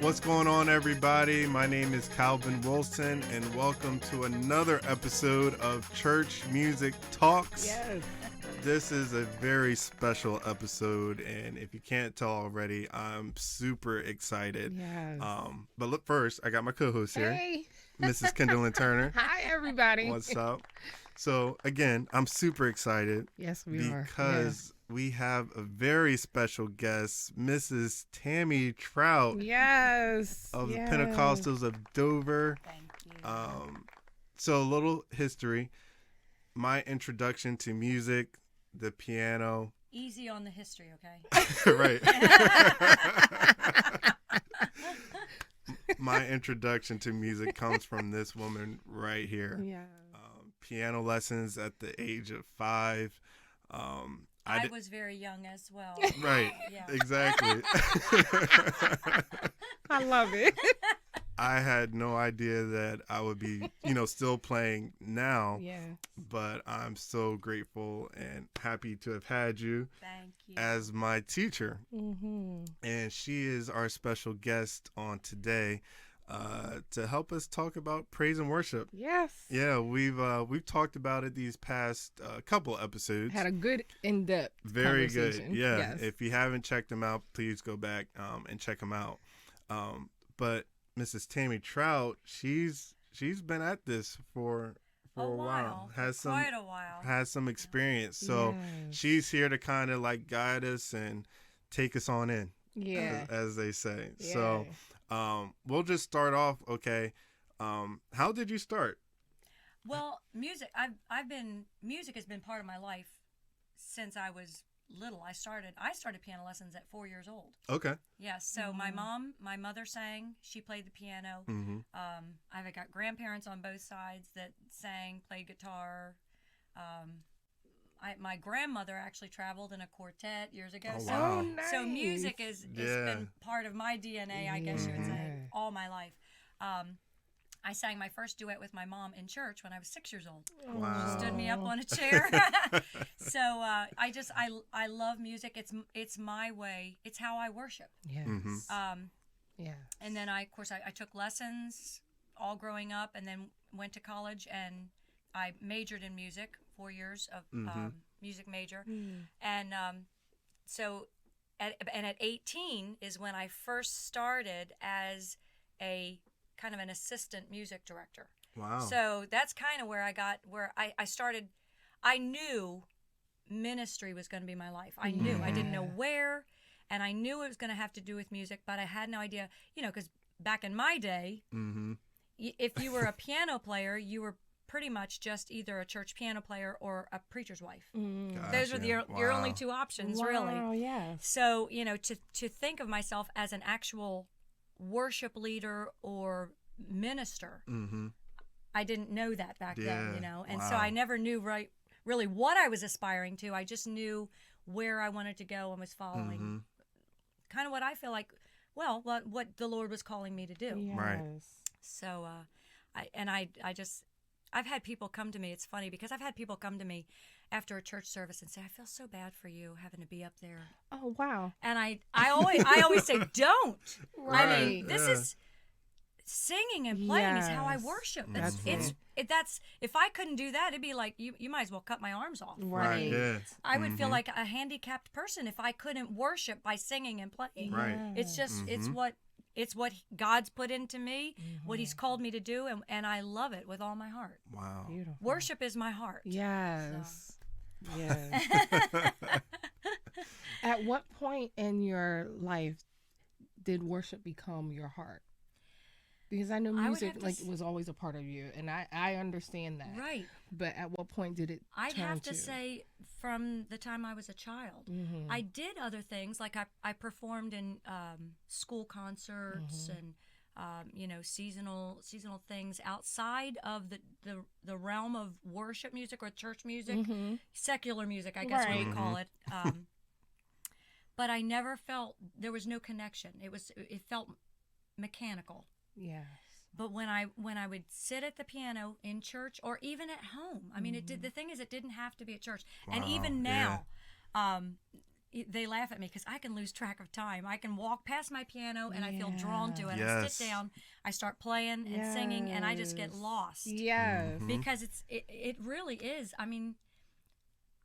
What's going on, everybody? My name is Calvin Wilson, and welcome to another episode of Church Music Talks. Yes. This is a very special episode, and if you can't tell already, I'm super excited. Yes. But look, first, I got my co-host here, Hey. Mrs. Kendall Turner. Hi, everybody. What's up? So, again, I'm super excited. Yes, we are. Because we have a very special guest, Mrs. Tammy Trout. Yes. Of the yes. Pentecostals of Dover. Thank you. So a little history. My introduction to music, the piano. Easy on the history, okay? Right. My introduction to music comes from this woman right here. Yeah. Piano lessons at the age of 5. I was very young as well. Right. Yeah. Exactly. I love it. I had no idea that I would be, still playing now. Yeah. But I'm so grateful and happy to have had you Thank you. as my teacher. Mm-hmm. And she is our special guest on today to help us talk about praise and worship. Yes. Yeah, we've talked about it these past couple episodes. Had a good in-depth Very good. conversation. Yeah. Yes. If you haven't checked them out, please go back and check them out. But Mrs. Tammy Trout, she's been at this for a while. Quite a while. Has some experience. So Yes. she's here to kind of like guide us and take us on in. Yeah. As they say. Yeah. So we'll just start off, okay. How did you start? Well, music music has been part of my life since I was little. I started piano lessons at 4 years old. Okay. Yes. So my mother sang. She played the piano. Mm-hmm. I've got grandparents on both sides that sang, played guitar. My grandmother actually traveled in a quartet years ago. Oh, So, wow. nice. so music has Yeah. been part of my DNA, I guess you would say, Yeah. all my life. I sang my first duet with my mom in church when I was 6 years old. Wow. She stood me up on a chair. So I love music. It's my way. It's how I worship. Yes. Mm-hmm. Yeah. And then I took lessons all growing up, and then went to college, and I majored in music, 4 years of music major. And so at 18 is when I first started as a kind of an assistant music director. Wow. So that's kind of where I started. I knew ministry was going to be my life. I knew. I didn't know where, and I knew it was going to have to do with music, but I had no idea, because back in my day, Mm-hmm. if you were a piano player, you were pretty much just either a church piano player or a preacher's wife. Those were your only two options, really. Wow, yes. So, to think of myself as an actual worship leader or minister, Mm-hmm. I didn't know that back then, and so Wow. I never knew really what I was aspiring to. I just knew where I wanted to go and was following kind of what I feel like, what the Lord was calling me to do. Yes. Right. So, I've had people come to me. It's funny because I've had people come to me after a church service and say, "I feel so bad for you having to be up there." Oh, wow. And I always say, "Don't." I mean, Right. this Yeah. is singing and playing is how I Yes. worship. That's That's if I couldn't do that, it'd be like you might as well cut my arms off. Right. Yeah. I would feel like a handicapped person if I couldn't worship by singing and playing. Right. It's just it's what God's put into me, what He's called me to do, and I love it with all my heart. Wow. Beautiful. Worship is my heart. Yes. Yes. At what point in your life did worship become your heart? Because I know I would music have to was always a part of you, and I understand that. Right. But at what point did it I'd turn have to say from the time I was a child. Mhm. I did other things, like I performed in school concerts and seasonal things outside of the realm of worship music or church music, secular music, I guess we Right. would call it. But I never felt there was no connection. It felt mechanical. Yes. But when I would sit at the piano in church or even at home, I mean, the thing is, it didn't have to be at church. And Wow, even now, they laugh at me because I can lose track of time. I can walk past my piano and I feel drawn to it. I Yes. sit down, I start playing and singing, and I just get lost. Yes. Because it really is. I mean,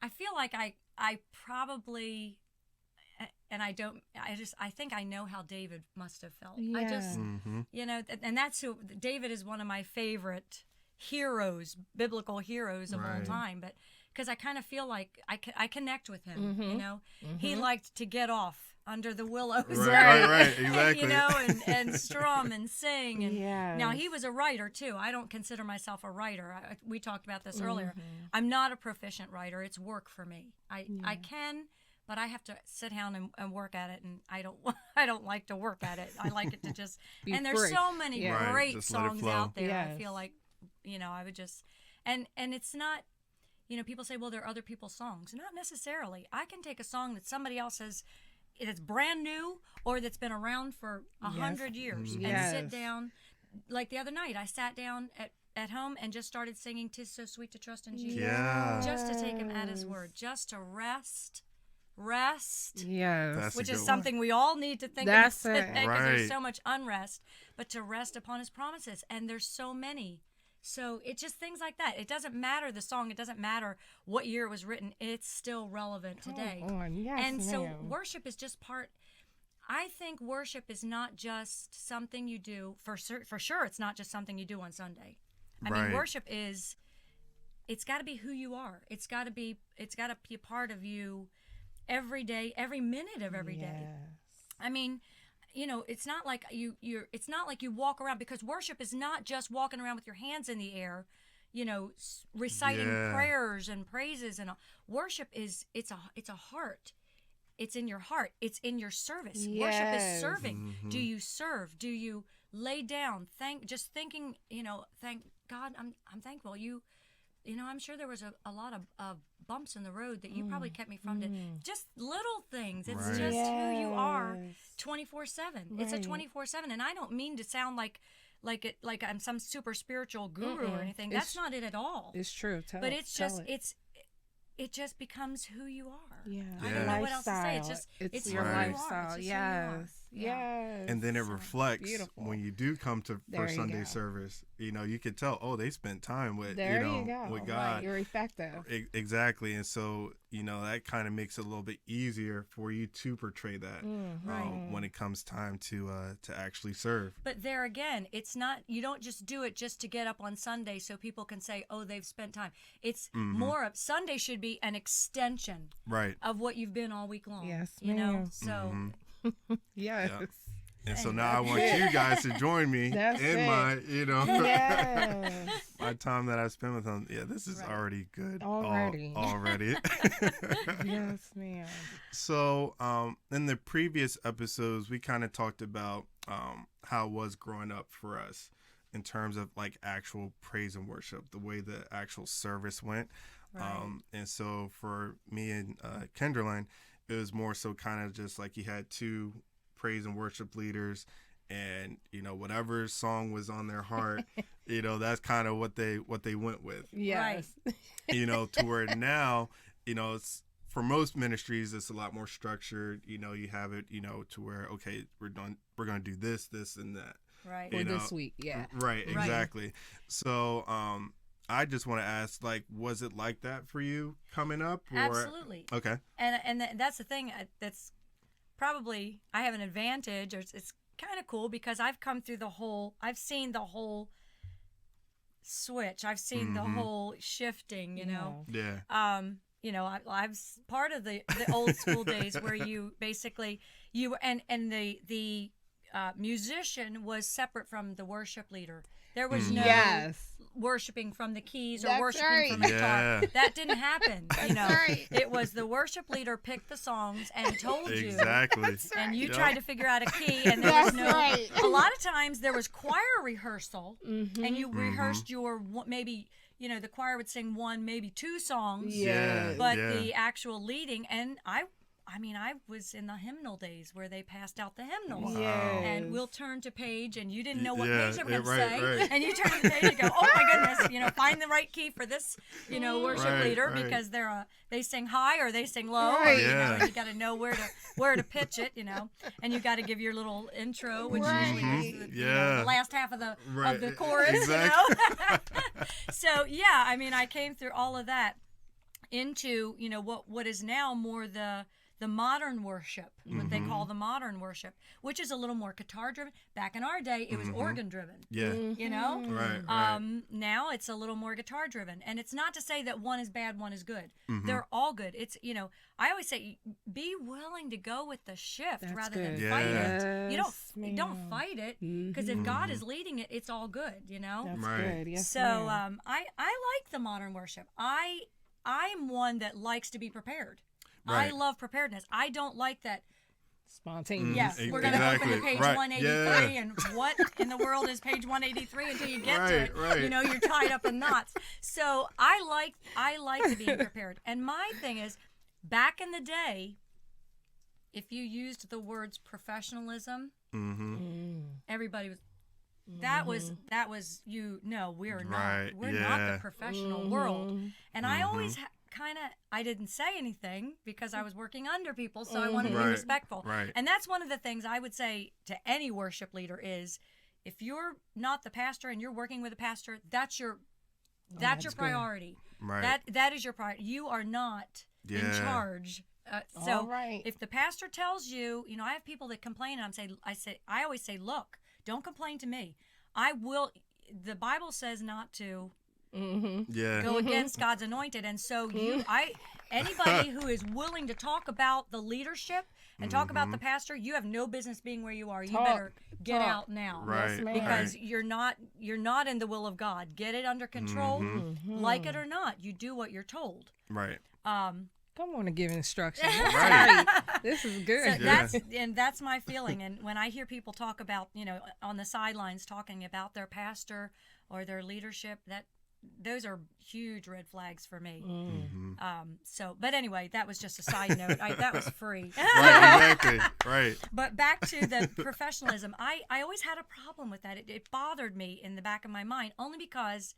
I feel like I probably, and I think I know how David must have felt. Yeah. I just, and that's who, David is one of my favorite heroes, biblical heroes of all time. But because I kind of feel like I connect with him, he liked to get off under the willows, Right, exactly. and strum and sing. And Yes. now he was a writer too. I don't consider myself a writer. We talked about this earlier. I'm not a proficient writer. It's work for me. I can, but I have to sit down and work at it, and I don't like to work at it. I like it to just and there's free. so many Yeah. great Just let it songs flow. out there. Yes. I feel like I would just and it's not. People say, well, they're other people's songs. Not necessarily. I can take a song that somebody else has, that's brand new or that's been around for 100 years and sit down. Like the other night, I sat down at home and just started singing "'Tis So Sweet to Trust in Jesus." Yeah. Just to take him at his word. Just to rest. Yes. That's a Which good is one. something we all need to think That's about. it. Because Right. there's so much unrest. But to rest upon his promises. And there's so many. So it's just things like that. It doesn't matter the song. It doesn't matter what year it was written. It's still relevant today. Come on. Yes, And so ma'am. worship is just part. I think worship is not just something you do. For sure, it's not just something you do on Sunday. I mean, Right. worship is. It's got to be who you are. It's got to be a part of you every day, every minute of every day. I mean, it's not like it's not like you walk around, because worship is not just walking around with your hands in the air, reciting prayers and praises and all. Worship is it's a heart. It's in your heart. It's in your service. Worship is serving. Do you serve? Do you lay down? Thank God. I'm thankful. I'm sure there was a lot of bumps in the road that you probably kept me from. Just little things. It's Right. just who you are, Yes. 24/7. It's a Right. 24/7, and I don't mean to sound like I'm some super spiritual guru or anything. That's not it at all. It's true. But it's just it just becomes who you are. Yeah. I don't know what else to say. It's just It's who your you are. lifestyle. It's just who you are. Yes. Yeah. Yes. And then it reflects beautiful. when you do come to There for you Sunday go. service. You could tell, they spent time with There you go. with Right. God. You're effective. Exactly. And so that kind of makes it a little bit easier for you to portray that when it comes time to actually serve. But there again, it's not, you don't just do it just to get up on Sunday so people can say, oh, they've spent time. It's more of, Sunday should be an extension Right. of what you've been all week long. Yes, You know? ma'am. So, Yes. Yeah. And so now I want you guys to join me That's in it. my, Yes. my time that I spend with them. Yeah, this is Right. already good. Already. Already. Yes, ma'am. So, in the previous episodes, we kind of talked about how it was growing up for us in terms of like actual praise and worship, the way the actual service went. Right. And so for me and Kenderline, it was more so kind of just like you had two praise and worship leaders, and whatever song was on their heart, that's kind of what they went with. Yes. To where now, it's for most ministries, it's a lot more structured. You have it, to where, okay, we're going to do this, and that. right. For this week, yeah. Right, Right. exactly. So, I just want to ask, like, was it like that for you coming up? Or... Absolutely. Okay. And that's the thing. That's probably, I have an advantage, or it's kind of cool because I've come through I've seen the whole switch. I've seen the whole shifting, Yeah. I've part of the old school days where you basically and the musician was separate from the worship leader. There was no Yes. worshiping from the keys or That's worshiping right. from a guitar. Yeah. That didn't happen. right. It was the worship leader picked the songs and told you. Exactly. And you Yep. tried to figure out a key, and there was That's no. right. A lot of times there was choir rehearsal, Mm-hmm. and you rehearsed your maybe the choir would sing one, maybe two songs, Yes. but yeah. the actual leading, and I I mean, I was in the hymnal days where they passed out the hymnals. Yes. And we'll turn to page, and you didn't know what Yeah, page they were going to right, say. right. And you turn to the page and go, oh my goodness, find the right key for this, worship Right, leader right. because they sing high or they sing low. Right. Or, Yeah. you got to know where to pitch it, and you got to give your little intro, which Right. usually is Yeah. the last half of the Right. chorus, Exactly. So, yeah, I mean, I came through all of that into, what is now more the modern worship, what they call the modern worship, which is a little more guitar driven. Back in our day, it was organ driven. Yeah. Right. Now it's a little more guitar driven, and it's not to say that one is bad, one is good. They're all good. It's I always say, be willing to go with the shift That's rather good. than fight it. Yes, You don't fight it, because if God is leading it, it's all good. That's Right. good. Yes, So ma'am. I like the modern worship. I'm one that likes to be prepared. Right. I love preparedness. I don't like that. Spontaneous. Yes, we're going to Exactly. open to page Right. 183, Yeah. and what in the world is page 183 until you get to Right, it? right. You're tied up in knots. So I like to be prepared. And my thing is, back in the day, if you used the words professionalism, everybody was. That was we're not. Right, We're not yeah. the professional world. And I always I didn't say anything because I was working under people, so I wanted to be Right, respectful. right. And that's one of the things I would say to any worship leader is, if you're not the pastor and you're working with a pastor, that's your that's your good. priority. Right. That is your priority. You are not in Yeah. charge. So All right. if the pastor tells you, I have people that complain, and I always say, look, don't complain to me. The Bible says not to Yeah. go against God's anointed, and so anybody who is willing to talk about the leadership and talk about the pastor, you have no business being where you are. You better get out now, Right. Yes, ma'am. because you're not in the will of God. Get it under control, like it or not. You do what you're told. Right. Come on and give instructions. Right. This is So good. that's my feeling. And when I hear people talk about, on the sidelines talking about their pastor or their leadership, those are huge red flags for me. But anyway, that was just a side note. That was free. Right. Exactly. Right. But back to the professionalism, I always had a problem with that. It bothered me in the back of my mind, only because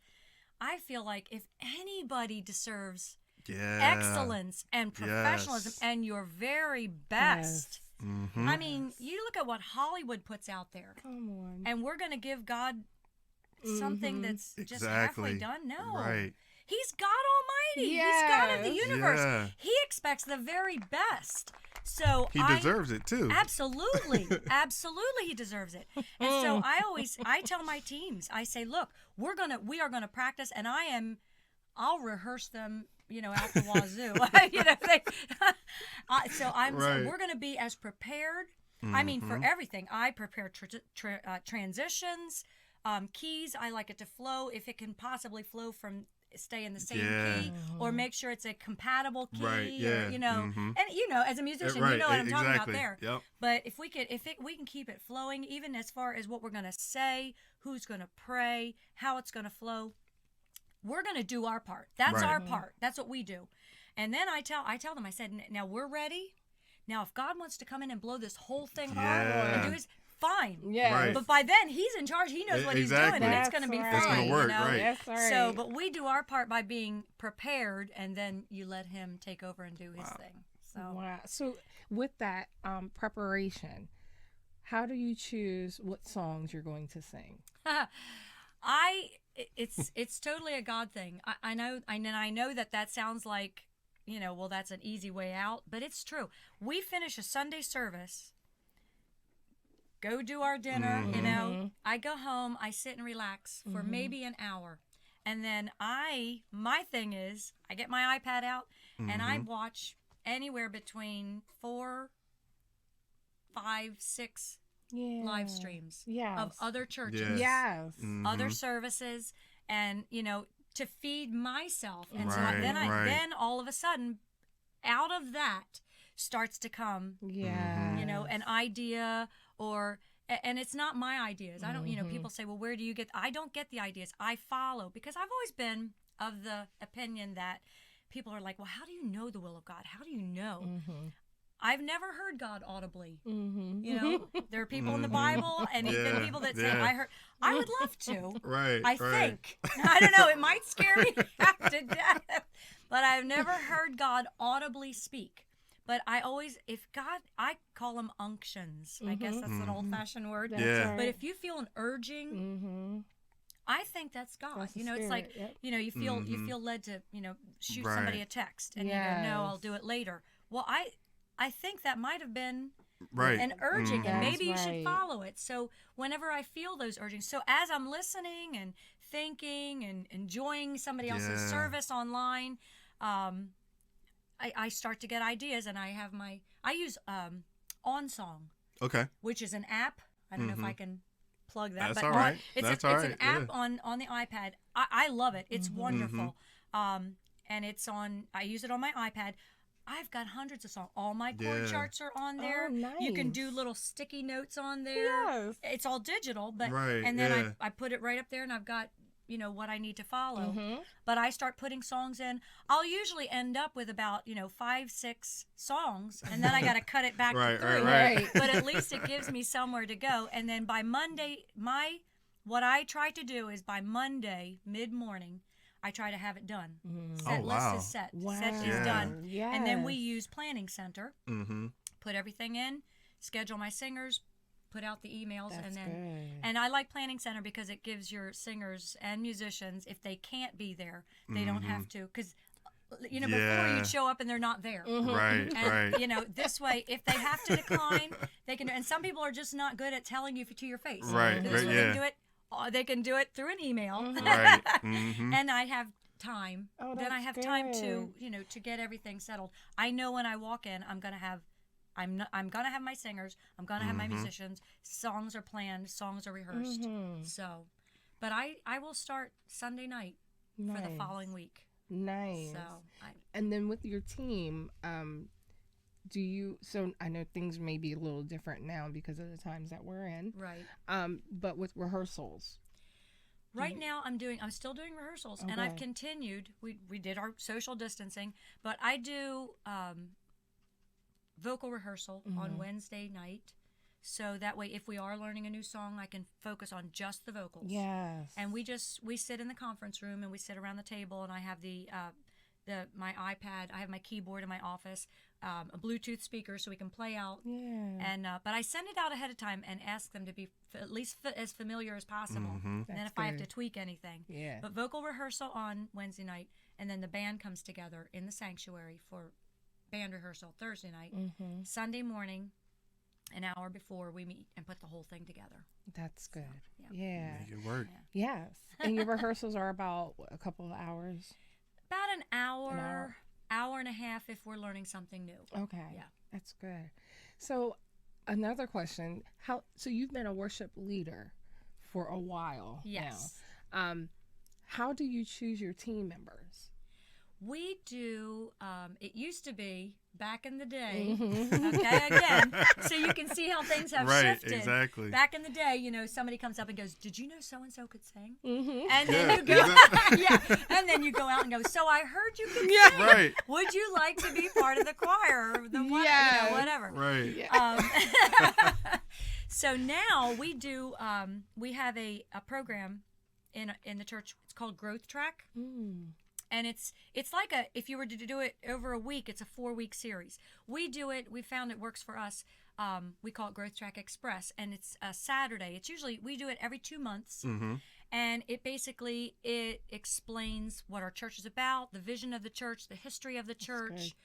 I feel like if anybody deserves Yeah. excellence and professionalism Yes. and your very best. Mm-hmm. I mean, you look at what Hollywood puts out there, Come on. and we're going to give God something that's just halfway done? No. Right. He's God Almighty. He's God of the Yes. universe. Yeah. He expects the very best. So He deserves it too. Absolutely. Absolutely he deserves it. And so I tell my teams, I say, look, we are gonna practice, and I'll rehearse them, out the wazoo. So Right. we're gonna be as prepared. I mean, for everything. I prepare transitions, keys. I like it to flow. If it can possibly flow stay in the same key, or make sure it's a compatible key. Right, yeah, And as a musician, right, you know what I'm talking about exactly. there. Yep. But if we can keep it flowing, even as far as what we're gonna say, who's gonna pray, how it's gonna flow, we're gonna do our part. That's Right. our part. That's what we do. And then I tell them, I said, now we're ready. Now, if God wants to come in and blow this whole thing hard and do his, fine. Yeah. Right. But by then, he's in charge. He knows what he's doing, and it's That's going to be right. fine. It's gonna work, right. That's right. So, but we do our part by being prepared, and then you let him take over and do his thing. So, Wow. So with that preparation, how do you choose what songs you're going to sing? it's totally a God thing. I know that sounds like, well, that's an easy way out, but it's true. We finish a Sunday service, go do our dinner, I go home, I sit and relax for maybe an hour. And then my thing is, I get my iPad out and I watch anywhere between 4, 5, 6 live streams of other churches, Yes. other services, and to feed myself. And Right, so right. then all of a sudden, out of that starts to come an idea, and it's not my ideas. I don't, people say, well, where do you get? I don't get the ideas. I follow, because I've always been of the opinion that people are like, well, how do you know the will of God? How do you know? I've never heard God audibly. Mm-hmm. You know, there are people in the Bible and even people that say, I would love to. Right. I think. I don't know. It might scare me half to death. But I've never heard God audibly speak. But I always, I call them unctions. I guess that's an old-fashioned word. Yeah. But if you feel an urging, I think that's God. That's the it's spirit, like, yep. you feel led to, shoot Right. somebody a text. And you go, no, I'll do it later. Well, I think that might have been Right. an urging, and maybe you That's should right. follow it. So whenever I feel those urgings, so as I'm listening and thinking and enjoying somebody else's service online, I start to get ideas, and I use OnSong, Okay. which is an app. I don't know if I can plug that. That's but all right. It's That's an all right, app yeah. on the iPad. I love it. It's wonderful. And it's I use it on my iPad. I've got hundreds of songs. All my chord Yeah. charts are on there. Oh, You can nice. do little sticky notes on there. Yes. It's all digital, but Right, and then yeah. I put it right up there, and I've got what I need to follow. Mm-hmm. But I start putting songs in. I'll usually end up with about 5-6 songs, and then I got to cut it back Right, to 3. right. But at least it gives me somewhere to go. And then by Monday, what I try to do is by Monday mid-morning, I try to have it done. Set Oh, wow. list is set. Wow. Set is Yeah. done. Yes. And then we use Planning Center. Mm-hmm. Put everything in, schedule my singers, put out the emails, That's and then good. and I like Planning Center because it gives your singers and musicians, if they can't be there, they don't have to, because before Yeah. you'd show up and they're not there. Right. And Right. this way, if they have to decline, they can. And some people are just not good at telling you to your face. Right, This right, way yeah. they can do it. They can do it through an email. Right. Mm-hmm. And I have time. Oh, then I that's have time to good. to get everything settled. I know when I walk in, I'm gonna have my singers. I'm gonna have my musicians. Songs are planned. Songs are rehearsed. So, but I will start Sunday night for the Nice. following week. Nice. So And then with your team, so I know things may be a little different now because of the times that we're in. right. But with rehearsals. Right now, I'm still doing rehearsals, and I've continued. We did our social distancing, but I do vocal rehearsal on Wednesday night, so that way, if we are learning a new song, I can focus on just the vocals. Yes. And we sit in the conference room, and we sit around the table, and I have my iPad, I have my keyboard in my office, a Bluetooth speaker so we can play out. Yeah. And but I send it out ahead of time and ask them to be at least as familiar as possible. And then if I have to tweak anything. Yeah. But vocal rehearsal on Wednesday night, and then the band comes together in the sanctuary for band rehearsal Thursday night. Sunday morning, an hour before, we meet and put the whole thing together. That's good. yeah. Yeah. Make it work. Yes. And your rehearsals are about a couple of hours? About an hour. hour and a half if we're learning something new. Okay. Yeah. That's good. So another question, so you've been a worship leader for a while Yes. now. How do you choose your team members? We do, it used to be back in the day, Mm-hmm. okay, again, so you can see how things have Right, shifted. exactly. Back in the day, somebody comes up and goes, "Did you know so-and-so could sing?" Mm-hmm. And then Yeah, you go, exactly. and then you go out and go, "So I heard you could Yeah. sing. Right. Would you like to be part of the choir or the Yes. whatever?" Right. So now we do, we have a program in the church. It's called Growth Track. And it's like if you were to do it over a week, it's a 4-week series. We do it, we found it works for us. We call it Growth Track Express, and it's a Saturday. It's usually, we do it every 2 months. And it basically, it explains what our church is about, the vision of the church, the history of the church.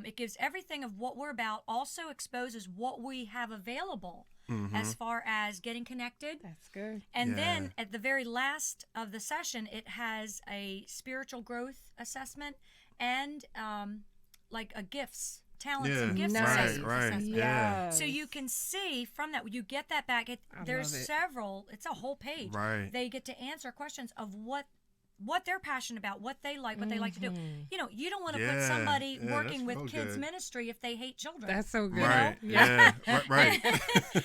It gives everything of what we're about, also exposes what we have available as far as getting connected. That's good. And then at the very last of the session, it has a spiritual growth assessment and like a talents and gifts assessment. Right. Yeah. So you can see from that, you get that back. There's love it. several, it's a whole page. Right. They get to answer questions of what they're passionate about, what they like to do. You don't want to put somebody working with real kids good. ministry if they hate children. That's so good. Right. Yeah. Right.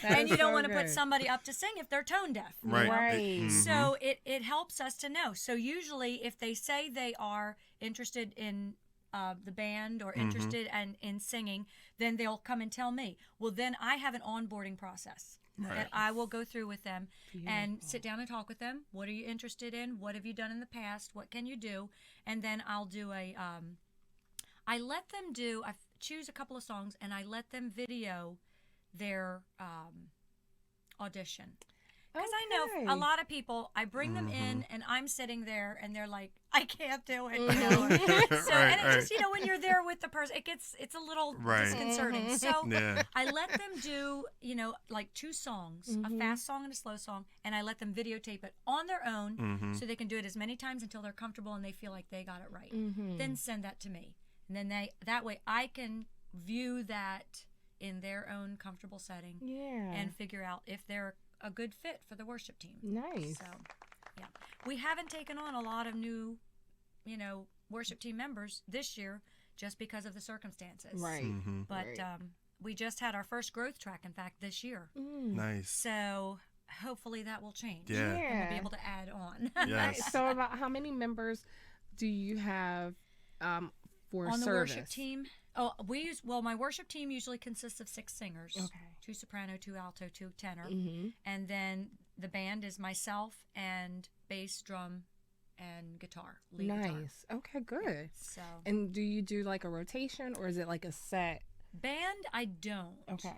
And you is don't so want to put good. somebody up to sing if they're tone deaf. you Right. know? Right. So it helps us to know. So usually if they say they are interested in the band or interested in singing, then they'll come and tell me. Well, then I have an onboarding process that I will go through with them and sit down and talk with them. What are you interested in? What have you done in the past? What can you do? And then I'll do I let them I choose a couple of songs and I let them video their audition. Because I know a lot of people, I bring them in and I'm sitting there and they're like, I can't do it. You know? And it's just, when you're there with the person, it's a little disconcerting. So I let them do, like 2 songs, a fast song and a slow song, and I let them videotape it on their own so they can do it as many times until they're comfortable and they feel like they got it right. Then send that to me. And then that way I can view that in their own comfortable setting and figure out if they're a good fit for the worship team. Nice. So, we haven't taken on a lot of new, worship team members this year just because of the circumstances. Right. But we just had our first growth track, in fact, this year. Nice. So hopefully that will change. Yeah. And we'll be able to add on. Yes. So about how many members do you have for on service? The worship team? Oh, my worship team usually consists of 6 singers. Okay. 2 soprano, 2 alto, 2 tenor. And then the band is myself and bass, drum, and guitar. Lead guitar. Nice. Okay, good. So. And do you do like a rotation or is it like a set? Band, I don't. Okay.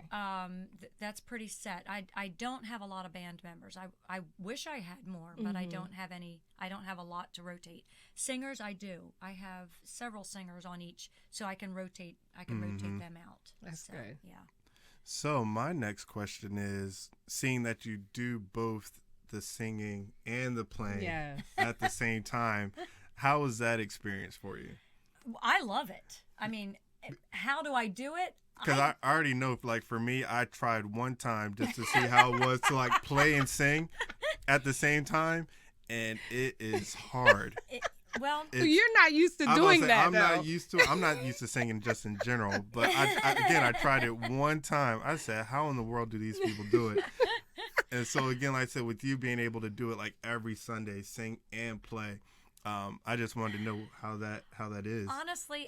That's pretty set. I don't have a lot of band members. I wish I had more, but I don't have any. I don't have a lot to rotate. Singers, I do. I have several singers on each, so I can rotate. I can rotate them out. That's good. Yeah. So my next question is, seeing that you do both the singing and the playing at the same time, how was that experience for you? I love it. I mean, how do I do it? Because I already know, like, for me, I tried one time just to see how it was to, like, play and sing at the same time, and it is hard. You're not used to doing that, I'm not used to it. I'm not used to singing just in general, but I tried it one time. I said, how in the world do these people do it? And so, again, like I said, with you being able to do it, like, every Sunday, sing and play, I just wanted to know how that is. Honestly,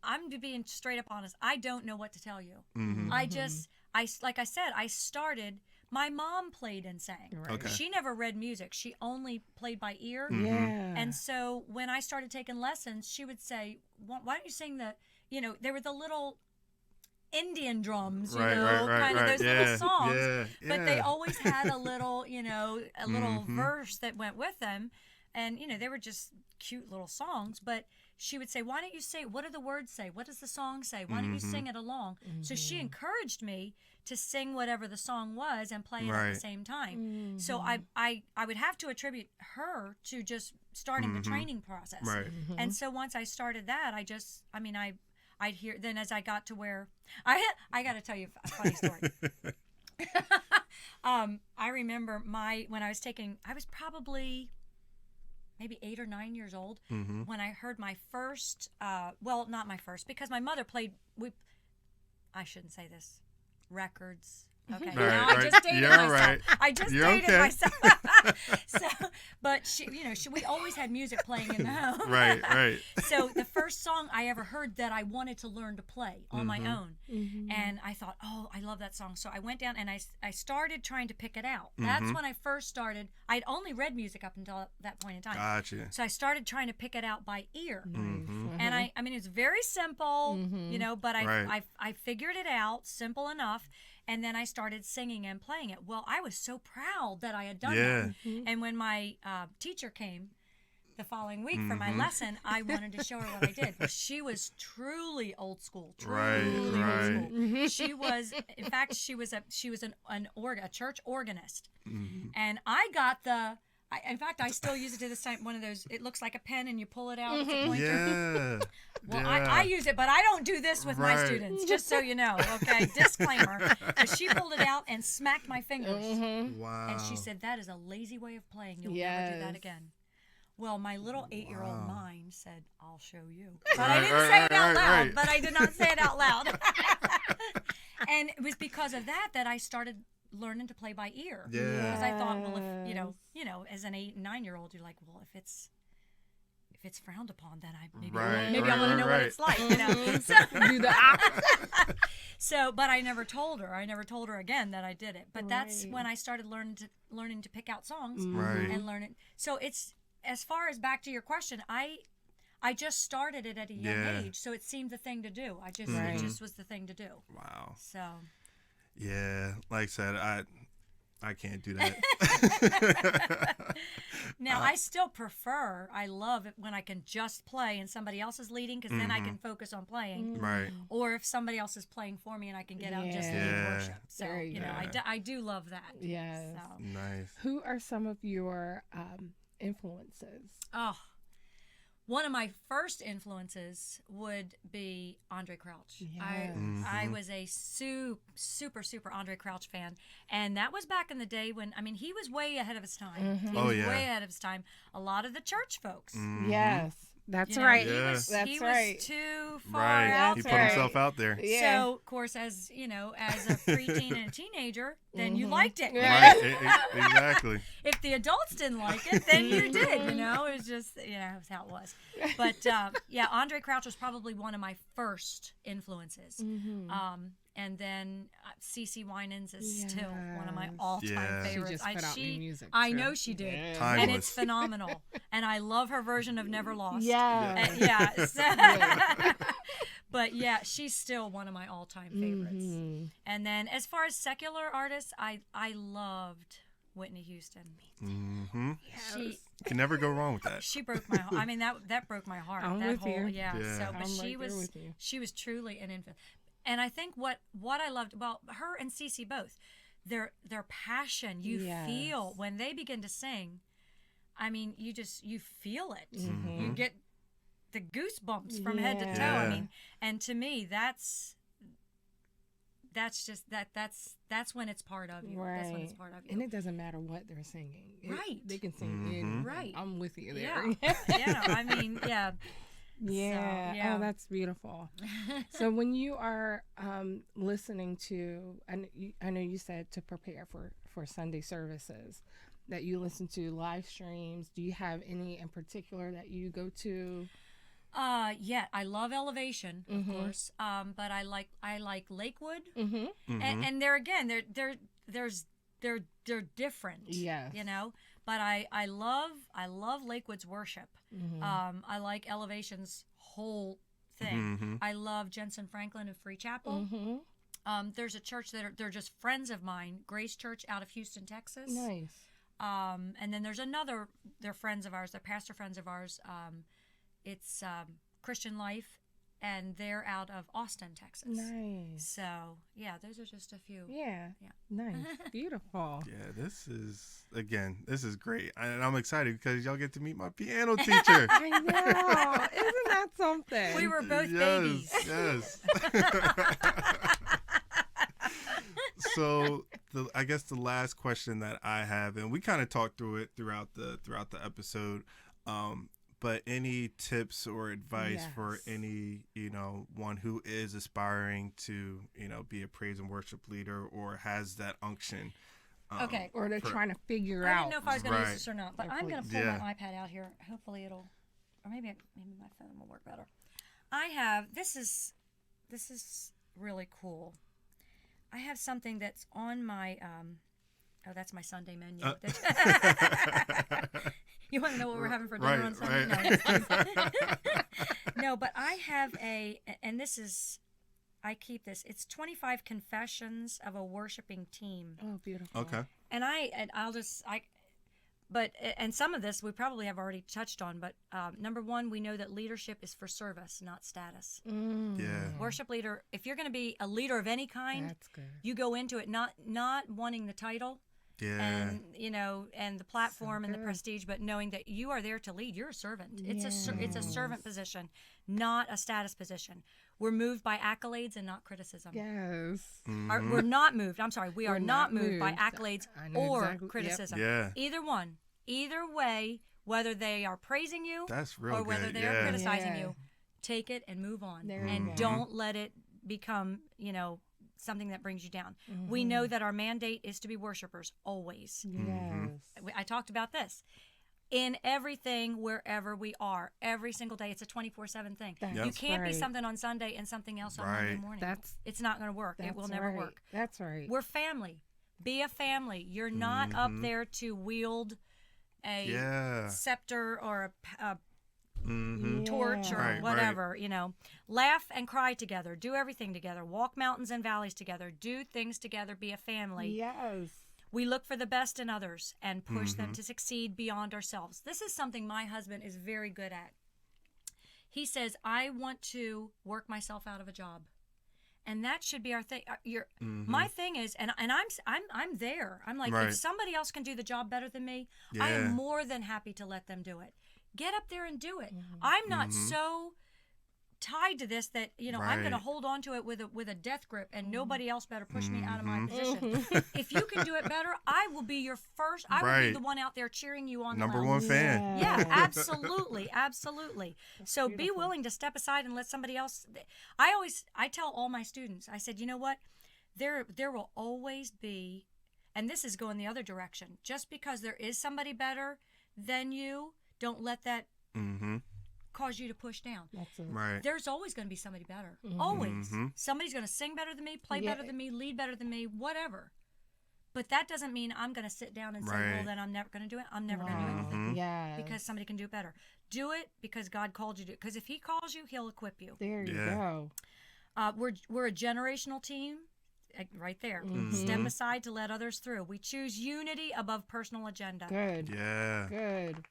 I'm being straight up honest. I don't know what to tell you. Like I said, I started. My mom played and sang. Right. Okay. She never read music. She only played by ear. Yeah. And so when I started taking lessons, she would say, "Why don't you sing the?" There were the little Indian drums, kind of those little songs. But they always had a little, verse that went with them, and they were just cute little songs. But she would say, why don't you say, what do the words say? What does the song say? Why don't you sing it along? So she encouraged me to sing whatever the song was and play it at the same time. So I would have to attribute her to just starting the training process. Right. And so once I started that, I'd hear, then as I got to where, I got to tell you a funny story. I remember when I was probably maybe 8 or 9 years old when I heard my first, not my first, because my mother played, I shouldn't say this, records. Okay, now I just dated myself. Right. I just dated myself. But we always had music playing in the home. Right. So the first song I ever heard that I wanted to learn to play on my own, and I thought, oh, I love that song. So I went down and I started trying to pick it out. That's when I first started. I'd only read music up until that point in time. Gotcha. So I started trying to pick it out by ear, and I mean it's very simple, but I figured it out, simple enough. And then I started singing and playing it. Well, I was so proud that I had done that. And when my teacher came the following week for my lesson, I wanted to show her what I did. Well, she was truly old school. Truly old school. She was, in fact, she was a church organist. And I got in fact, I still use it to this time. One of those, it looks like a pen and you pull it out. It's a pointer. Yeah. Well, I use it, but I don't do this with my students, just so you know, okay? Disclaimer. But she pulled it out and smacked my fingers. Wow. And she said, that is a lazy way of playing. You'll never do that again. Well, my little 8-year-old mind said, I'll show you. But I didn't say it out loud. But I did not say it out loud. And it was because of that I started learning to play by ear. Because I thought, well, if as an 8 and 9-year-old, you're like, well, if it's if it's frowned upon, then I want to know what it's like, So, Do the opposite. so, but I never told her. I never told her again that I did it. But that's when I started learning to pick out songs and learn it. So it's, as far as back to your question, I just started it at a young age, so it seemed the thing to do. It just was the thing to do. Wow. So. Yeah, like I said, I can't do that. Now, I still prefer, I love it when I can just play and somebody else is leading, because then I can focus on playing. Right. Or if somebody else is playing for me and I can get out and just lead worship. So, I do love that. Yes. So. Nice. Who are some of your influences? Oh, one of my first influences would be Andre Crouch. Yes. I was a super Andre Crouch fan, and that was back in the day when, he was way ahead of his time. He was way ahead of his time. A lot of the church folks. Yes. That's right. He was too far out He put there. himself out there. Yeah. So, of course, as a preteen and a teenager, then you liked it. Right. Exactly. If the adults didn't like it, then you did. It was just, that's how it was. But Andre Crouch was probably one of my first influences. And then Cece Winans is still one of my all-time favorites. She just put out new music. I know she did. Yeah. And it's phenomenal. And I love her version of Never Lost. Yeah. But she's still one of my all-time favorites. And then as far as secular artists, I loved Whitney Houston. She can never go wrong with that. She broke my heart. That broke my heart. I'm that with you. So, but I'm she was truly an infant. And I think what I loved about her and Cece both, their passion, you feel when they begin to sing. You feel it. You get the goosebumps from head to toe. And to me, that's when it's part of you. Right. That's when it's part of you. And it doesn't matter what they're singing. They can sing in. Right. I'm with you there. Yeah. Yeah. Oh, that's beautiful. So when you are listening to, I know you said to prepare for Sunday services, that you listen to live streams. Do you have any in particular that you go to? I love Elevation, of course. But I like Lakewood. And there again, they're different. Yes. But I love Lakewood's worship. I like Elevation's whole thing. I love Jensen Franklin of Free Chapel. There's a church that they're just friends of mine, Grace Church out of Houston, Texas. Nice. And then there's another, they're friends of ours, they're pastor friends of ours. It's Christian Life, and they're out of Austin, Texas. Nice. So, those are just a few. Yeah. Nice. Beautiful. Yeah, this is great. And I'm excited because y'all get to meet my piano teacher. I know. Isn't that something? We were both babies. Yes. So, I guess the last question that I have, and we kind of talked through it throughout the episode, but any tips or advice for any, one who is aspiring to, be a praise and worship leader or has that unction? Okay. Or they're trying to figure out. I didn't know if I was going to use this or not, but I'm going to pull Yeah. my iPad out here. Hopefully it'll, or maybe my phone will work better. I have, this is really cool. I have something that's on my, that's my Sunday menu. You want to know what we're having for dinner on Sunday? Right. No, but I have and this is, I keep this. It's 25 confessions of a worshiping team. Oh, beautiful. Okay. And some of this we probably have already touched on, but number one, we know that leadership is for service, not status. Yeah. Worship leader, if you're going to be a leader of any kind, That's good. you go into it not wanting the title. Yeah. And and the platform and the good. prestige, but knowing that you are there to lead. You're a servant. It's a servant position, not a status position. We're moved by accolades and not criticism. Yes. We're not moved. I'm sorry. We're not moved by moved. accolades I know or exactly. Yep. criticism. Yeah. Either one. Either way, whether they are praising you That's real or whether good. they are criticizing Yeah. you, take it and move on. There you And go. don't let it become, something that brings you down. We know that our mandate is to be worshipers always. Yes. I talked about this. in everything, wherever we are, every single day. It's a 24/7 thing. You can't be something on Sunday and something else on Monday morning. It's not going to work. It will never work. That's right. We're family. Be a family. You're not up there to wield a scepter or a torch or whatever, you know. Laugh and cry together. Do everything together. Walk mountains and valleys together. Do things together. Be a family. Yes. We look for the best in others and push them to succeed beyond ourselves. This is something my husband is very good at. He says, I want to work myself out of a job. And that should be our thing. My thing is, and I'm there. I'm like, if somebody else can do the job better than me, I am more than happy to let them do it. Get up there and do it. I'm not so tied to this that, you know, I'm going to hold on to it with a death grip, and nobody else better push me out of my position. If you can do it better, I will be your first. I will be the one out there cheering you on. Number one fan. Yeah, absolutely, absolutely. So be willing to step aside and let somebody else. I tell all my students, I said, you know what, there will always be, and this is going the other direction. Just because there is somebody better than you, don't let that cause you to push down. There's always going to be somebody better. Always. Somebody's going to sing better than me, play better than me, lead better than me, whatever. But that doesn't mean I'm going to sit down and say, well, then I'm never going to do it. I'm never going to do anything. Because somebody can do it better. Do it because God called you to. Because if he calls you, he'll equip you. There you go. We're a generational team. Right there. Step aside to let others through. We choose unity above personal agenda. Good. Yeah. Good.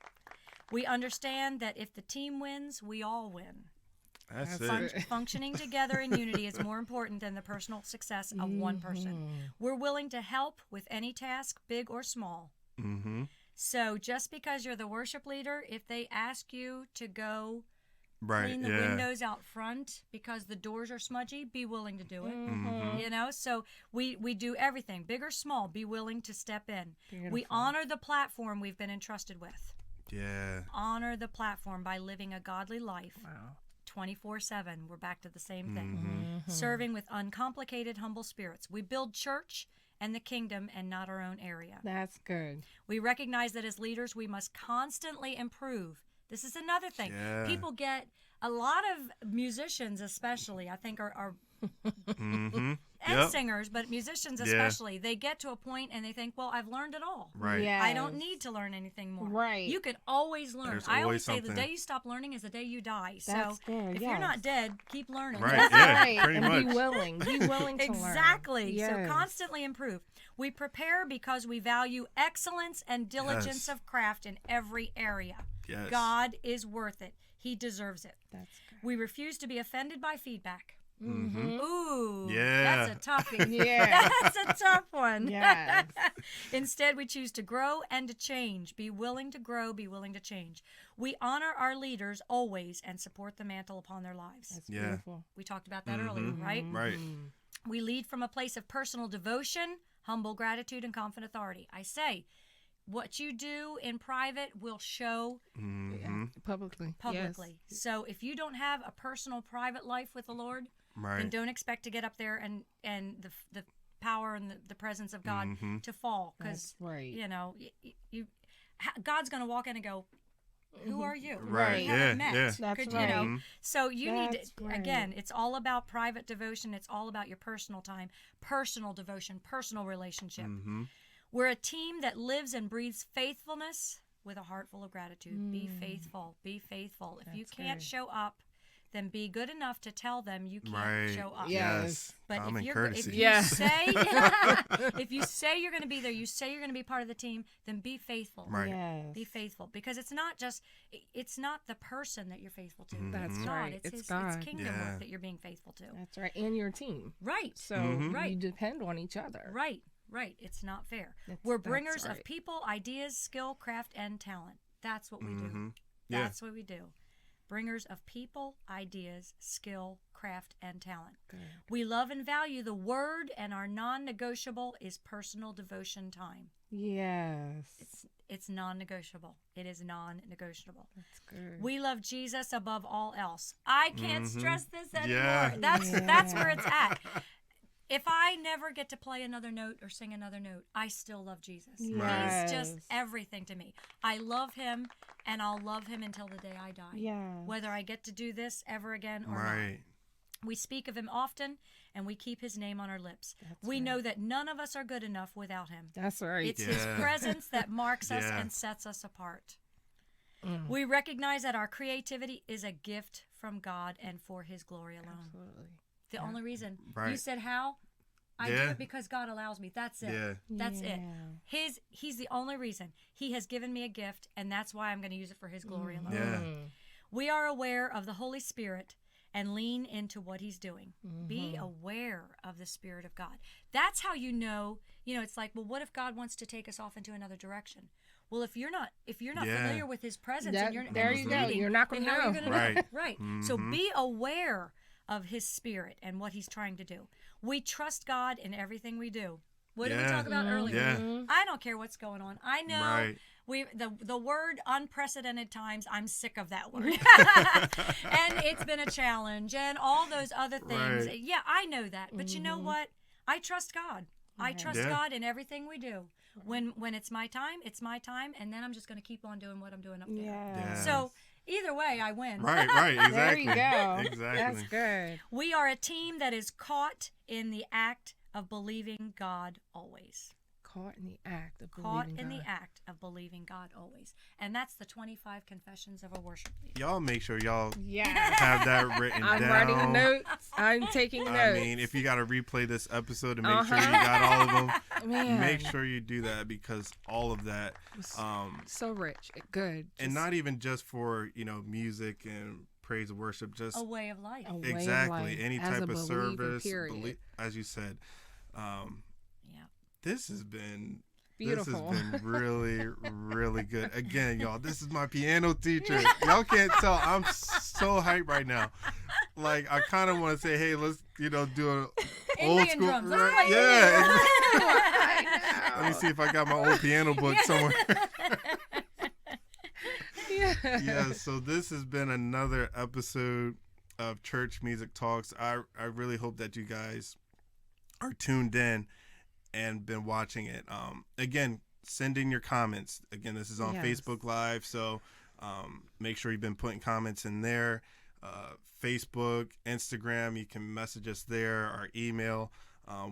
We understand that if the team wins, we all win. That's it. Functioning together in unity is more important than the personal success of one person. We're willing to help with any task, big or small. So just because you're the worship leader, if they ask you to go clean the windows out front because the doors are smudgy, be willing to do it. You know, so we do everything, big or small. Be willing to step in. Beautiful. We honor the platform we've been entrusted with. Honor the platform by living a godly life. 24/7. We're back to the same thing. Serving with uncomplicated, humble spirits. We build church and the kingdom and not our own area. That's good. We recognize that as leaders, we must constantly improve. This is another thing. People get, a lot of musicians especially, I think are and singers, but musicians especially, they get to a point and they think, well, I've learned it all. I don't need to learn anything more. You can always learn. I always say the day you stop learning is the day you die. That's so good. if you're not dead, keep learning. Pretty much. Be willing to learn. Exactly. So constantly improve. We prepare because we value excellence and diligence of craft in every area. God is worth it. He deserves it. That's good. We refuse to be offended by feedback. Mm-hmm. Ooh, yeah, that's a toughie. Yeah, that's a tough one. Yes. Instead, we choose to grow and to change. Be willing to grow, be willing to change. We honor our leaders always and support the mantle upon their lives. That's beautiful. We talked about that earlier, right? Right. We lead from a place of personal devotion, humble gratitude, and confident authority. I say, what you do in private will show publicly. Yes. So if you don't have a personal private life with the Lord, then don't expect to get up there and the power and the presence of God to fall, because you know God's going to walk in and go, who are you? Right. We haven't met. That's right. You know, so you That's need to, right. again, it's all about private devotion. It's all about your personal time, personal devotion, personal relationship. We're a team that lives and breathes faithfulness with a heart full of gratitude. Be faithful. Be faithful. If you can't show up, then be good enough to tell them you can't show up. Yes. But Common if you courtesy. say if you say you're going to be there, you say you're going to be part of the team, then be faithful. Right. Yes. Be faithful, because it's not the person that you're faithful to. That's it's right. It's God. It's kingdom work that you're being faithful to. That's right. And your team. Right. So you depend on each other. Right. Right. It's not fair. We're bringers of people, ideas, skill, craft, and talent. That's what we do. That's what we do. Bringers of people, ideas, skill, craft, and talent. Good. We love and value the word, and our non-negotiable is personal devotion time. Yes. It's non-negotiable. It is non-negotiable. That's good. We love Jesus above all else. I can't stress this anymore. Yeah. That's where it's at. if I never get to play another note or sing another note, I still love Jesus. Yes. He's just everything to me. I love him, and I'll love him until the day I die. Yeah. Whether I get to do this ever again or Right. not. We speak of him often, and we keep his name on our lips. We right. know that none of us are good enough without him. That's right. It's his presence that marks us Yeah. and sets us apart. We recognize that our creativity is a gift from God and for his glory alone. Absolutely. The only reason. Right. You said how? I do it because God allows me. That's it. Yeah. That's it. He's the only reason. He has given me a gift, and that's why I'm going to use it for his glory alone. Yeah. We are aware of the Holy Spirit and lean into what he's doing. Be aware of the Spirit of God. That's how you know, it's like, well, what if God wants to take us off into another direction? Well, if you're not familiar with his presence and you're there you go. You're not going to know. Right. Right. So be aware of his Spirit and what he's trying to do. We trust God in everything we do. What did we talk about earlier? Yeah. I don't care what's going on. I know Right. the word unprecedented times, I'm sick of that word. And it's been a challenge and all those other things. Right. Yeah, I know that. But you know what? I trust God. I trust God in everything we do. When it's my time, it's my time, and then I'm just going to keep on doing what I'm doing up there. Yeah. So either way, I win. Right. Exactly. There you go. Exactly. That's good. We are a team that is caught in the act of believing God always. Caught in the act of Caught believing in the God. act of believing God always. And that's the 25 confessions of a worship leader. Y'all make sure y'all Yeah. have that written I'm down. writing notes. I'm taking notes. I mean, if you got to replay this episode and make sure you got all of them, Man. make sure you do that because all of that, So rich. Good. and not even just for music and praise and worship, just A way of life. a way of exactly life any as type a of believer, service, period. as you said. Yeah. This has been. Beautiful. This has been really, really good. Again, y'all, this is my piano teacher. Y'all can't tell. I'm so hyped right now. Like, I kind of want to say, hey, let's, do an old Indian school. drums. Let's play Yeah. I Let me see if I got my old piano book somewhere. Yeah, so this has been another episode of Church Music Talks. I really hope that you guys are tuned in and been watching it. Again, send in your comments. Again, this is on Facebook Live, so make sure you've been putting comments in there. Facebook, Instagram, you can message us there, our email.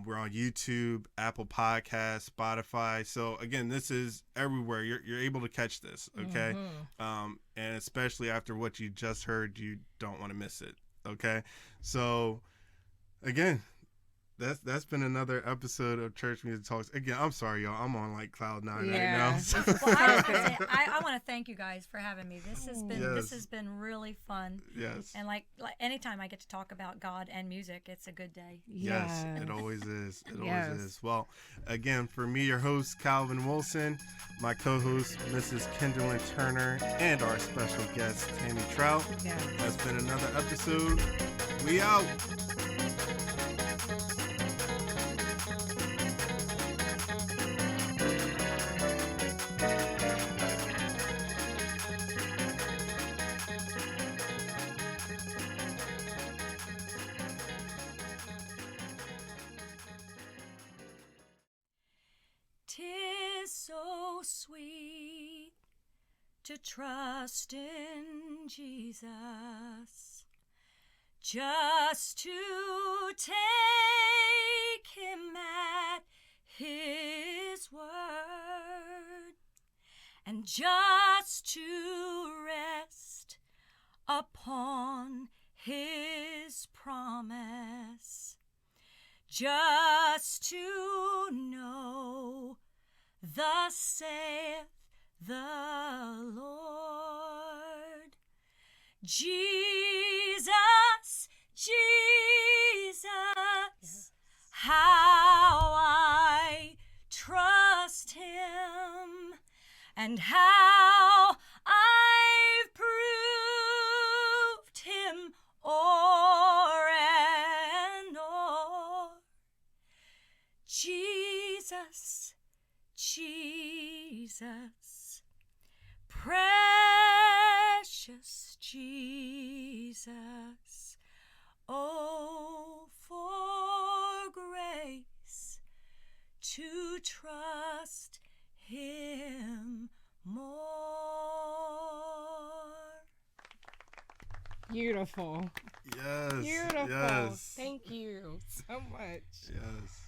We're on YouTube, Apple Podcasts, Spotify. So again, this is everywhere. You're able to catch this, okay? And especially after what you just heard, you don't want to miss it, okay? So again, that's been another episode of Church Music Talks. Again, I'm sorry, y'all. I'm on like cloud nine right now. So. Well, I want to thank you guys for having me. This has been really fun. Yes. And like anytime I get to talk about God and music, it's a good day. Yes, it always is. It always is. Well, again, for me, your host, Calvin Wilson, my co-host, Mrs. Kendallin Turner, and our special guest, Tammy Trout. That's been another episode. We out. So sweet to trust in Jesus, just to take him at his word, and just to rest upon his promise, just to know thus saith the Lord. Jesus, Jesus, how I trust him, and how I've proved him o'er and o'er. Jesus, Jesus, precious Jesus, oh, for grace Beautiful. Yes. Beautiful. Yes. Thank you so much. Yes.